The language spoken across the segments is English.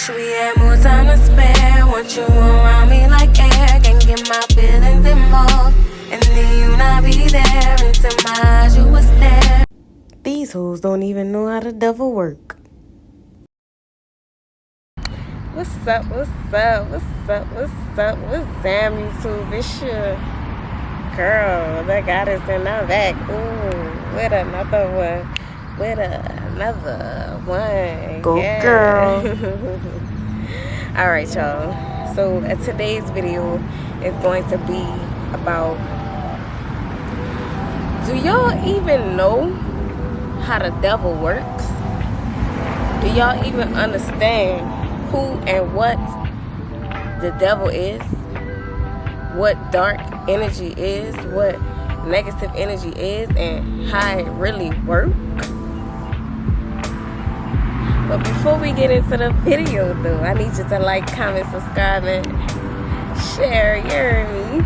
Wish we had more time to spare. Want you around me like air. Can get my feelings involved, and then you not be there. Into my eyes you was there. These hoes don't even know how the devil work. What's up, what's up, what's up, what's up, what's Sam YouTube? It's your girl, the goddess, and I'm back. Ooh, with another one. Go yeah. Girl. Alright, y'all. So today's video is going to be about, do y'all even know how the devil works? Do y'all even understand who and what the devil is? What dark energy is? What negative energy is? And how it really works? But before we get into the video though, I need you to like, comment, subscribe, and share. You hear me?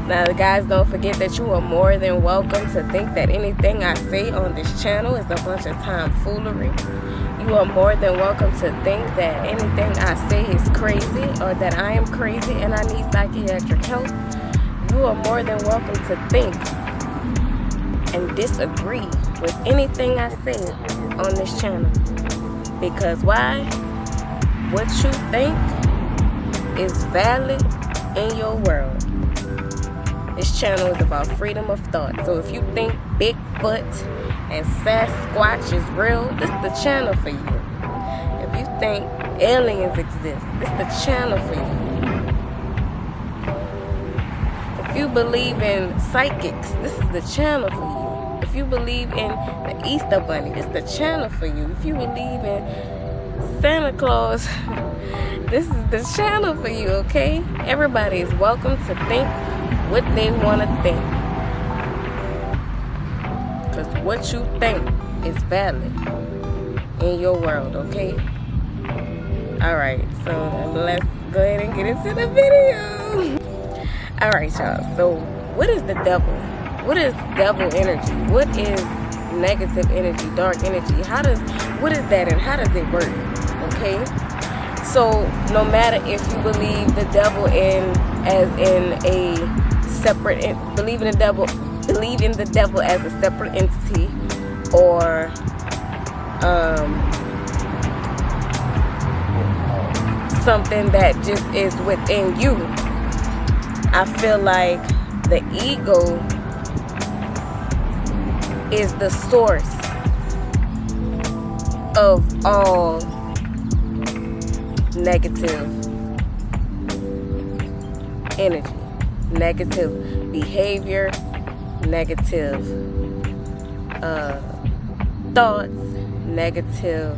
Now guys, don't forget that you are more than welcome to think that anything I say on this channel is a bunch of tomfoolery. You are more than welcome to think that anything I say is crazy, or that I am crazy and I need psychiatric help. You are more than welcome to think and disagree with anything I say on this channel. Because why? What you think is valid in your world. This channel is about freedom of thought. So if you think Bigfoot and Sasquatch is real, this is the channel for you. If you think aliens exist, this is the channel for you. If you believe in psychics, this is the channel for you. If you believe in the Easter Bunny, this is the channel for you. If you believe in Santa Claus, this is the channel for you, okay? Everybody is welcome to think what they want to think. Because what you think is valid in your world, okay? Alright, so let's go ahead and get into the video. Alright, y'all. So, what is the devil? What is devil energy? What is negative energy, dark energy? What is that and how does it work? Okay? So, no matter if you believe the devil as in a separate, believe in the devil as a separate entity, or something that just is within you. I feel like the ego is the source of all negative energy, negative behavior, negative thoughts, negative,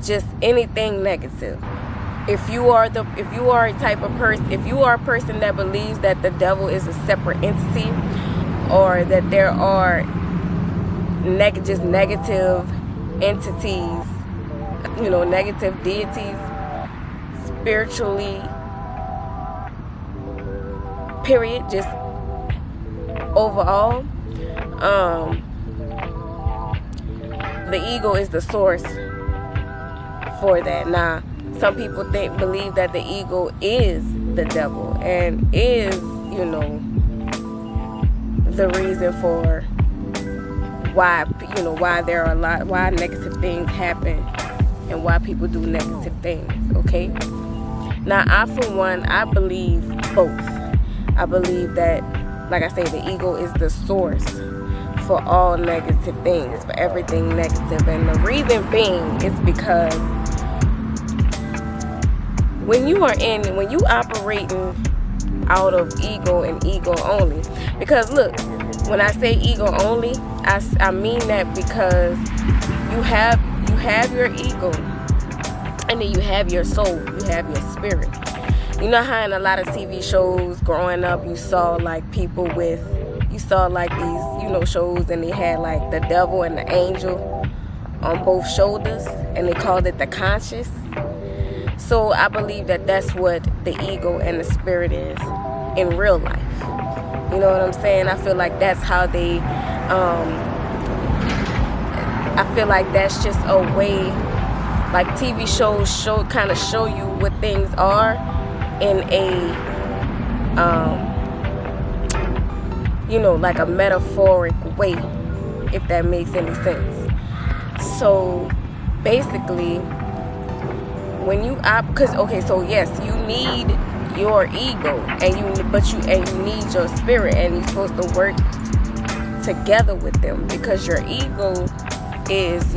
just anything negative. If you are a type of person, if you are a person that believes that the devil is a separate entity, or that there are just negative entities, you know, negative deities, spiritually, period, just overall, the ego is the source for that. Now, some people believe that the ego is the devil and is, you know, the reason for why there are why negative things happen and why people do negative things. Okay. Now, I for one, I believe both. I believe that, like I say, the ego is the source for all negative things, for everything negative. And the reason being is because when you operating out of ego and ego only, because look, when I say ego only, I mean that because you have your ego, and then you have your soul, you have your spirit. You know how in a lot of TV shows growing up, you saw like these, you know, shows, and they had like the devil and the angel on both shoulders, and they called it the conscious. So I believe that that's what the ego and the spirit is in real life. You know what I'm saying? I feel like that's how they I feel like that's just a way, like TV shows kind of show you what things are in a like a metaphoric way, if that makes any sense. So basically, when you so yes, you need your ego, and you need your spirit, and you're supposed to work together with them, because your ego is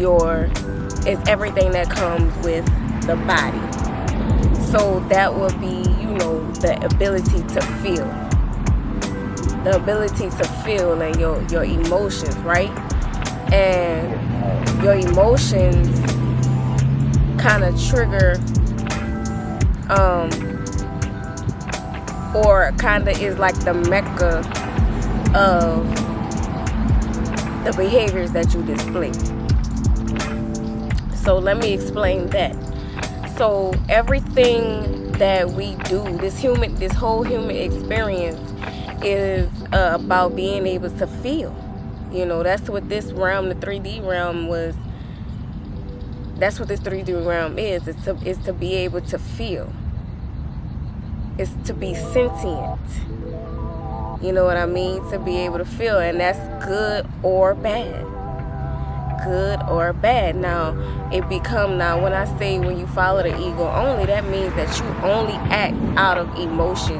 everything that comes with the body. So that would be, the ability to feel. The ability to feel, and your emotions, right? And your emotions kind of trigger or kind of is like the mecca of the behaviors that you display. So let me explain that. So everything that we do, this whole human experience is about being able to feel. That's what this realm, the 3D realm was. That's what this 3D realm is. It's to be able to feel. It's to be sentient. You know what I mean? To be able to feel, and that's good or bad. Good or bad. Now, when I say when you follow the ego only, that means that you only act out of emotion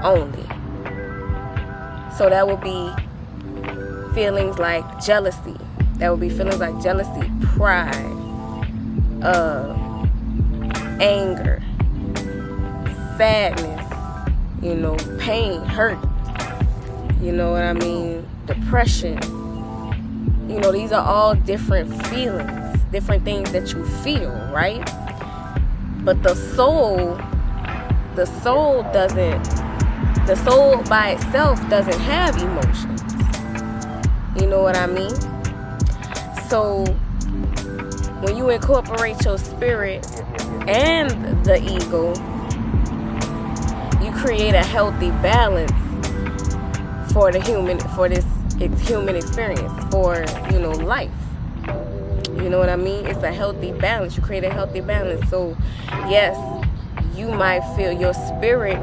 only. So that would be feelings like jealousy. Pride, anger, sadness, pain, hurt, you know what I mean, depression. These are all different feelings, different things that you feel, right? But the soul by itself doesn't have emotions. You know what I mean? So when you incorporate your spirit and the ego, you create a healthy balance for this human experience, for life. You know what I mean? It's a healthy balance. You create a healthy balance. So yes, you might feel your spirit,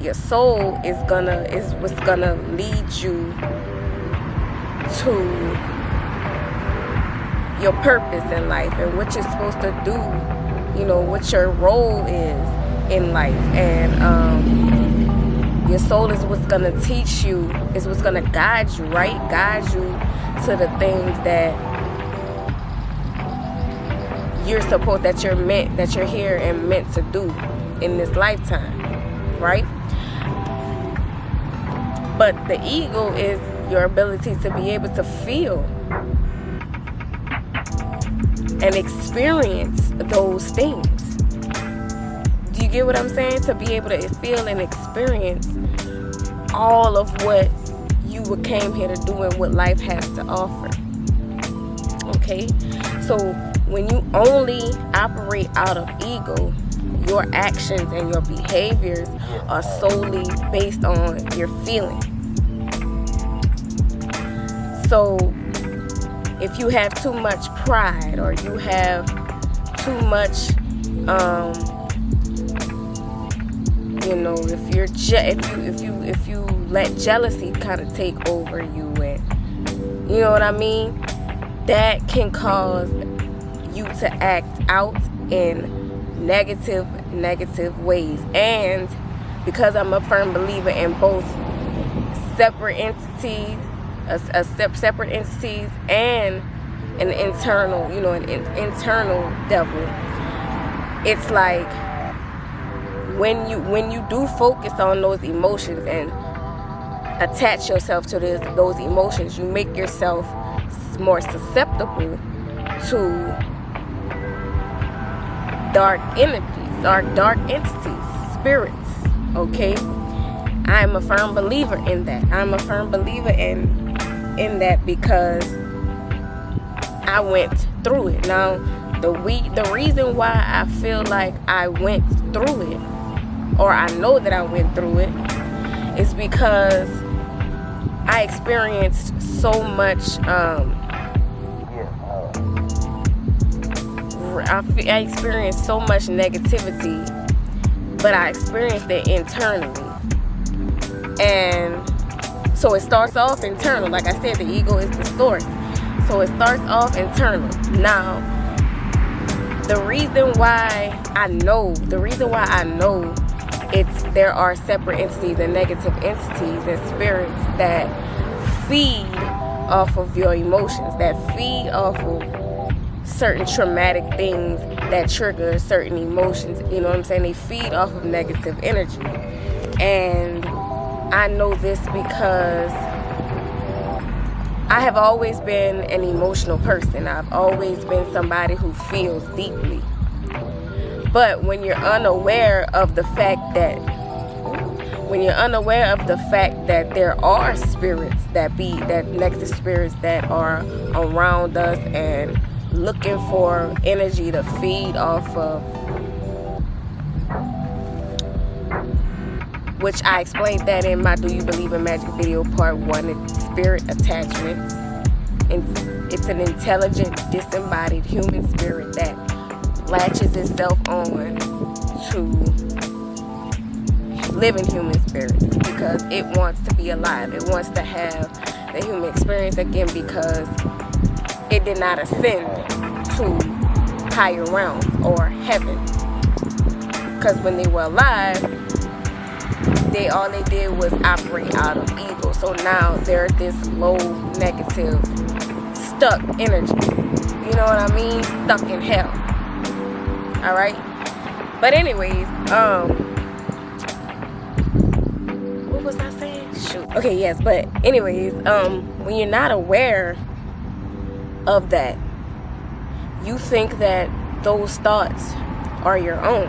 your soul is what's gonna lead you to your purpose in life, and what you're supposed to do, what your role is in life. And your soul is what's gonna teach you, is what's gonna guide you, right? Guide you to the things that that you're here and meant to do in this lifetime, right? But the ego is your ability to be able to feel and experience those things. Do you get what I'm saying? To be able to feel and experience all of what you came here to do and what life has to offer. Okay? So when you only operate out of ego, your actions and your behaviors are solely based on your feelings. So if you have too much pride, or you have too much, if you let jealousy kind of take over you, and you know what I mean, that can cause you to act out in negative ways. And because I'm a firm believer in both separate entities, separate entities and an internal, an internal devil, it's like when you do focus on those emotions and attach yourself to those emotions, you make yourself more susceptible to dark entities, spirits. Okay, I am a firm believer in that. I'm a firm believer in that because I went through it. Now, the reason why I feel like I went through it, or I know that I went through it, is because I experienced so much I experienced so much negativity, but I experienced it internally. And so it starts off internal. Like I said, the ego is the source. So it starts off internal. Now, the reason why I know there are separate entities and negative entities and spirits that feed off of your emotions, that feed off of certain traumatic things that trigger certain emotions. You know what I'm saying? They feed off of negative energy. And I know this because I have always been an emotional person. I've always been somebody who feels deeply. But when you're unaware of the fact that there are spirits that negative spirits that are around us and looking for energy to feed off of, which I explained that in my Do You Believe in Magic video part 1, it's spirit attachments. It's an intelligent, disembodied human spirit that latches itself on to living human spirits because it wants to be alive. It wants to have the human experience again because it did not ascend to higher realms or heaven. Because when they were alive, all they did was operate out of ego. So now they're this low, negative, stuck energy. You know what I mean? Stuck in hell. Alright? But anyways, what was I saying? Shoot. Okay, yes, but anyways, when you're not aware of that, you think that those thoughts are your own.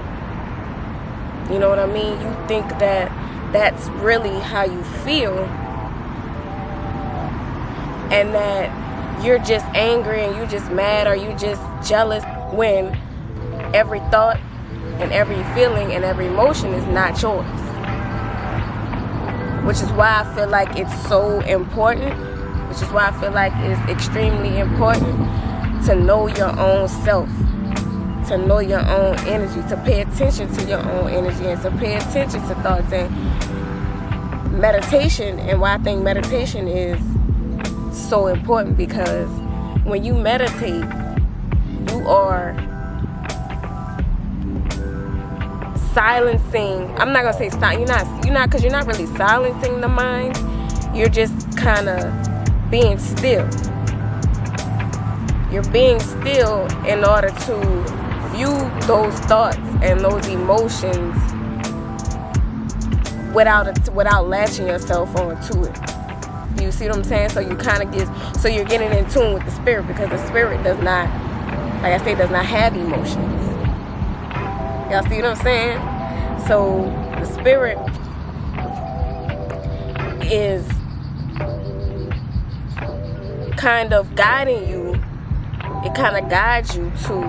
You know what I mean? You think that that's really how you feel, and that you're just angry and you're just mad or you're just jealous, when every thought and every feeling and every emotion is not yours. Which is why I feel like it's so important, which is why I feel like it's extremely important to know your own self, to know your own energy, to pay attention to your own energy, and to pay attention to thoughts. And meditation, and why I think meditation is so important, because when you meditate, you are silencing. I'm not gonna say stop. You're not, because you're not really silencing the mind. You're just kind of being still. You're being still in order to view those thoughts and those emotions without latching yourself onto it. Do you see what I'm saying? So you kind of so you're getting in tune with the spirit, because the spirit does not, like I say, does not have emotions. Y'all see what I'm saying? So the spirit is kind of guiding you. It kind of guides you to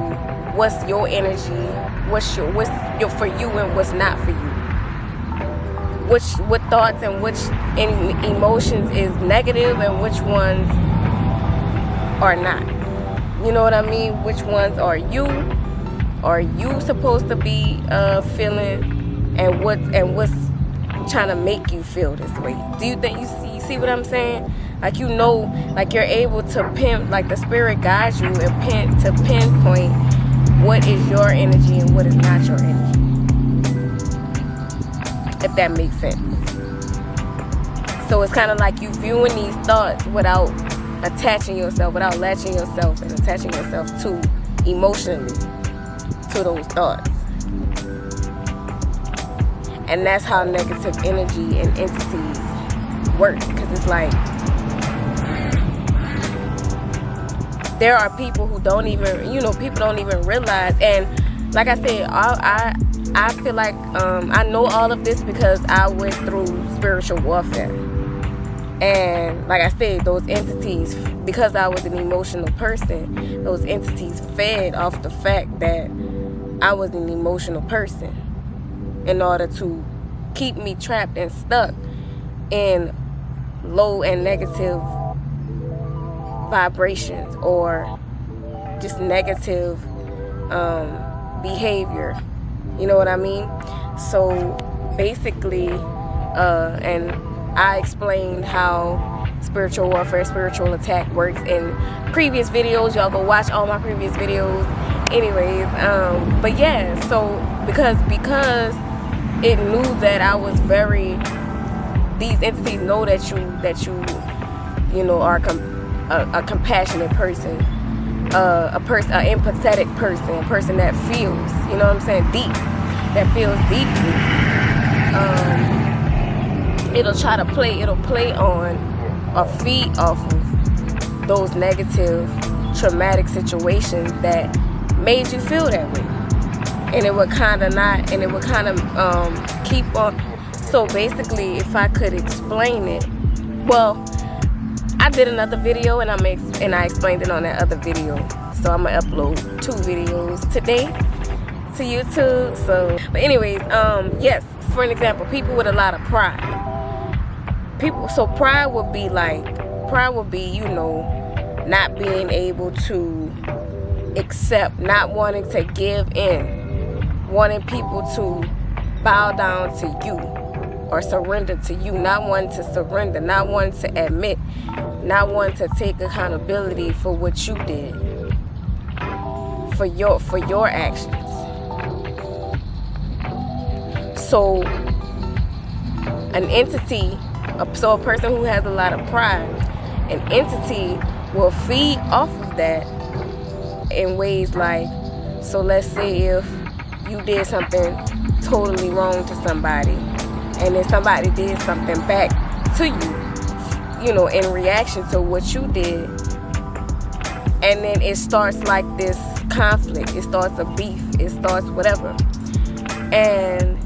what's your energy, what's your for you and what's not for you. What thoughts and which emotions is negative and which ones are not. You know what I mean? Which ones are you supposed to be feeling, and what's trying to make you feel this way? Do you think you see what I'm saying? Like, you know, like you're able to like the spirit guides you and to pinpoint what is your energy and what is not your energy. If that makes sense. So it's kind of like you viewing these thoughts without attaching yourself, without latching yourself and attaching yourself to emotionally to those thoughts. And that's how negative energy and entities work, because it's like there are people who don't even, people don't even realize. And like I said, I feel like I know all of this because I went through spiritual warfare. And like I said, those entities, because I was an emotional person, those entities fed off the fact that I was an emotional person in order to keep me trapped and stuck in low and negative vibrations, or just negative behavior. You know what I mean? So basically, and I explained how spiritual warfare, spiritual attack works in previous videos. Y'all go watch all my previous videos. Anyways, but yeah, so because it knew that I was these entities know that you know, are a compassionate person, an empathetic person, a person that feels, you know what I'm saying, that feels deeply. It'll play on or feed off of those negative, traumatic situations that made you feel that way. And it would kind of keep on. So basically, if I could explain it, well, I did another video and I explained it on that other video. So I'm gonna upload 2 videos today to YouTube. So, but anyways, yes, for an example, people with a lot of pride. Pride would be, you know, not being able to accept, not wanting to give in, wanting people to bow down to you or surrender to you, not wanting to surrender, not wanting to admit, not wanting to take accountability for what you did, for your actions. So an entity, so a person who has a lot of pride, an entity will feed off of that in ways like, so let's say if you did something totally wrong to somebody, and then somebody did something back to you, you know, in reaction to what you did, and then it starts like this conflict, it starts a beef, it starts whatever, and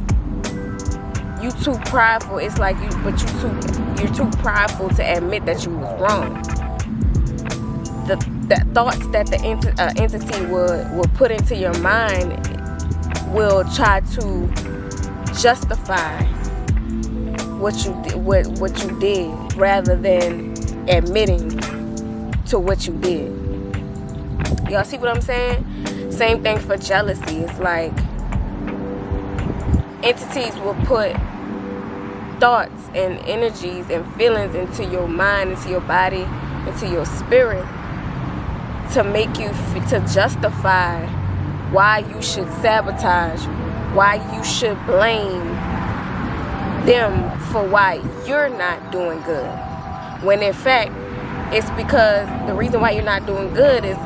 you too prideful. It's like you're too prideful to admit that you was wrong. The thoughts that the entity will put into your mind will try to justify what you did rather than admitting to what you did. Y'all see what I'm saying? Same thing for jealousy. It's like entities will put thoughts and energies and feelings into your mind, into your body, into your spirit to make you to justify why you should sabotage, why you should blame them for why you're not doing good, when in fact it's because the reason why you're not doing good is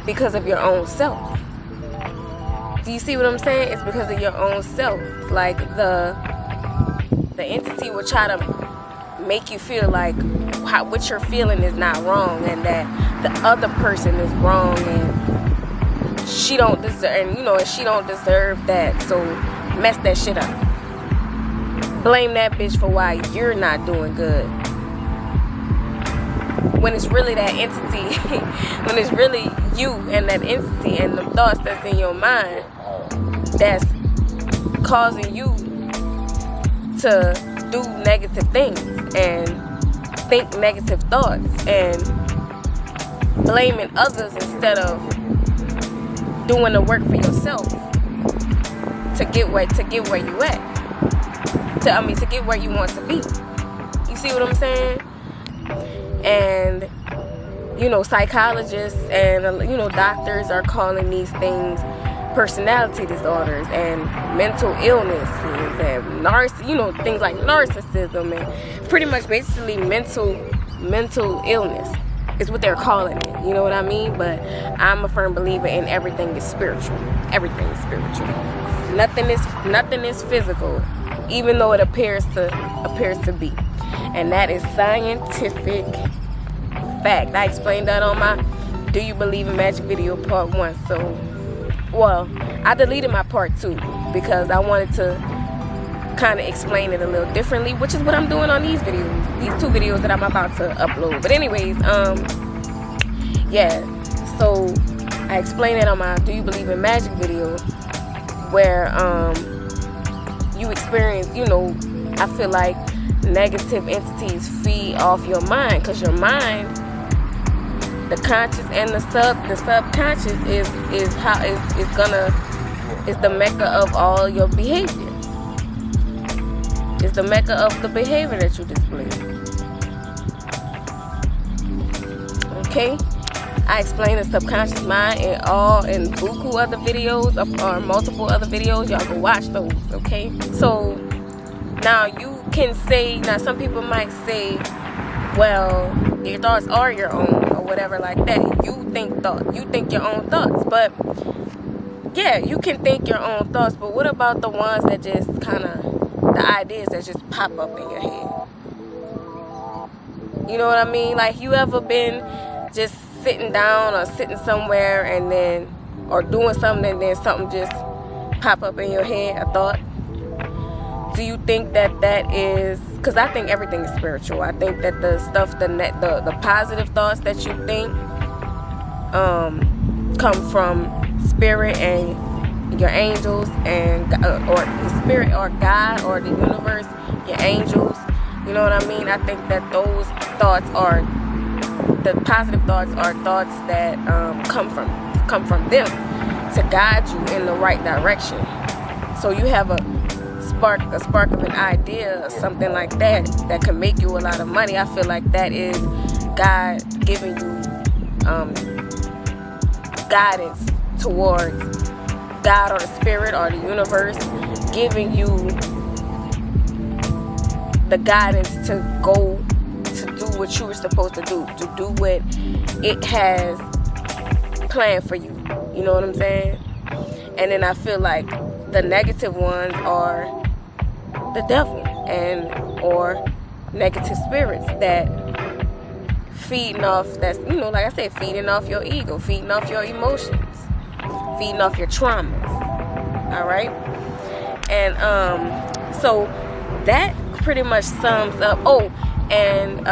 because of your own self. Do you see what I'm saying? It's because of your own self. Like the entity will try to make you feel like what you're feeling is not wrong, and that the other person is wrong, and she don't deserve, and you know, she don't deserve that. So mess that shit up. Blame that bitch for why you're not doing good. When it's really that entity, when it's really you and that entity and the thoughts that's in your mind that's causing you to do negative things and think negative thoughts and blaming others instead of doing the work for yourself to get where you at, to get where you want to be. You see what I'm saying? And you know, psychologists and you know, doctors are calling these things personality disorders and mental illnesses and things like narcissism, and pretty much basically mental illness is what they're calling it. You know what I mean? But I'm a firm believer in everything is spiritual. Everything is spiritual. Nothing is physical, even though it appears to be. And that is scientific fact. I explained that on my Do You Believe in Magic video part 1. So, well, I deleted my part 2 because I wanted to kind of explain it a little differently, which is what I'm doing on these videos, these 2 videos that I'm about to upload. But anyways, yeah, so I explained it on my Do You Believe in Magic video, where you experience, you know, I feel like negative entities feed off your mind, because your mind the conscious and the subconscious is how is the mecca of all your behavior. It's the mecca of the behavior that you display. Okay, I explain the subconscious mind in buku other videos or multiple other videos. Y'all go watch those. Okay, so now you can say, now some people might say, well, your thoughts are your own or whatever like that. You think your own thoughts, but yeah, you can think your own thoughts, but what about the ones that just kind of, the ideas that just pop up in your head? You know what I mean? Like, you ever been just sitting down or sitting somewhere and then, or doing something and then something just pop up in your head, a thought? Do you think that is, because I think everything is spiritual. I think that the stuff, the positive thoughts that you think come from spirit and your angels and or the spirit or God or the universe, your angels. You know what I mean? I think that those thoughts are, the positive thoughts are thoughts that come from them to guide you in the right direction. So you have a spark of an idea or something like that can make you a lot of money. I feel like that is God giving you guidance towards God or the spirit or the universe, giving you the guidance to go to do what you were supposed to do what it has planned for you. You know what I'm saying? And then I feel like the negative ones are the devil or negative spirits that feeding off, that's, you know, like I said, feeding off your ego, feeding off your emotions, feeding off your traumas. All right? And so that pretty much sums up. Oh, and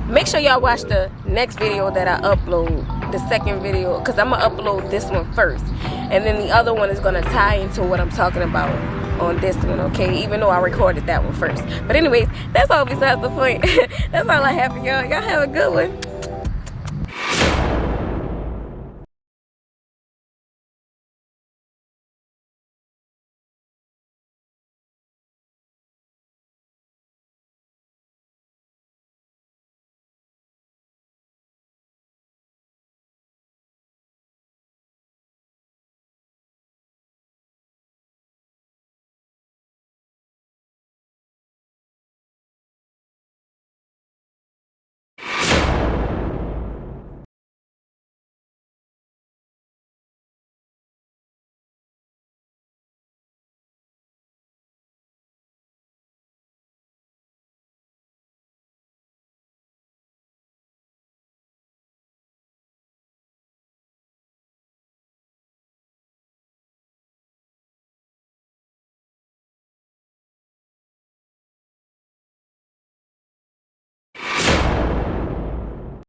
make sure y'all watch the next video that I upload, the second video, because I'm gonna upload this one first, and then the other one is gonna tie into what I'm talking about on this one, okay? Even though I recorded that one first. But anyways, that's all besides the point. That's all I have for y'all. Y'all have a good one.